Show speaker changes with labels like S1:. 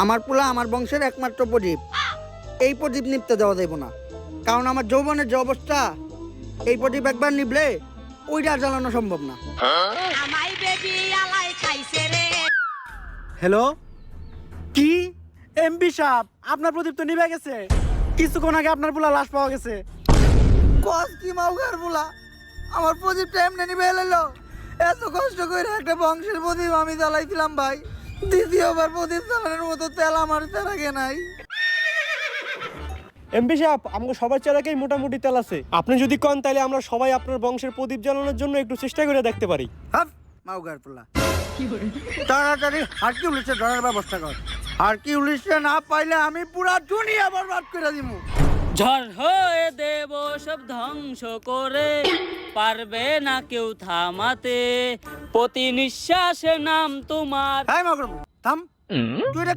S1: আমার পোলা আমার বংশের একমাত্র প্রদীপ। এই প্রদীপ নিপতে দেওয়া যাইব না, কারণ আমার যৌবনের যে অবস্থা, এই প্রদীপ একবার নিবলে ওইটা জ্বালানো সম্ভব না।
S2: হ্যালো, কি এমপি সাহেব, আপনার প্রদীপ তো নিভে গেছে। কিছুক্ষণ আগে আপনার পোলা লাশ পাওয়া গেছে।
S1: কস কি মাউগার পোলা, আমার প্রদীপটা এমনি নিবে এলো। এত কষ্ট করে একটা বংশের প্রদীপ আমি জ্বালাইছিলাম ভাই, দ্বিতীয়বার প্রদীপ জ্বালানোর মতো তেল আমার তেরাগে নাই।
S2: এমপি সাহেব, আমাকে সবার চেরাকেই মোটামুটি তেল আছে। আপনি যদি কন তাহলে আমরা সবাই আপনার বংশের প্রদীপ জ্বালানোর জন্য একটু চেষ্টা করে দেখতে পারি।
S1: হাফ মাউগার পোলা, তাড়াতাড়ি হারকিউলিসে ধরার ব্যবস্থা কর। হারকিউলিসে না পাইলে আমি পুরা দুনিয়া বরবাদ করে দিব।
S3: ঝড় হয়ে দেব সব ধ্বংস করে, পারবে না কেউ থামাতে, প্রতি নিঃশ্বাসে নাম তোমার।
S1: হাই মাউগার, থাম। তুই এটা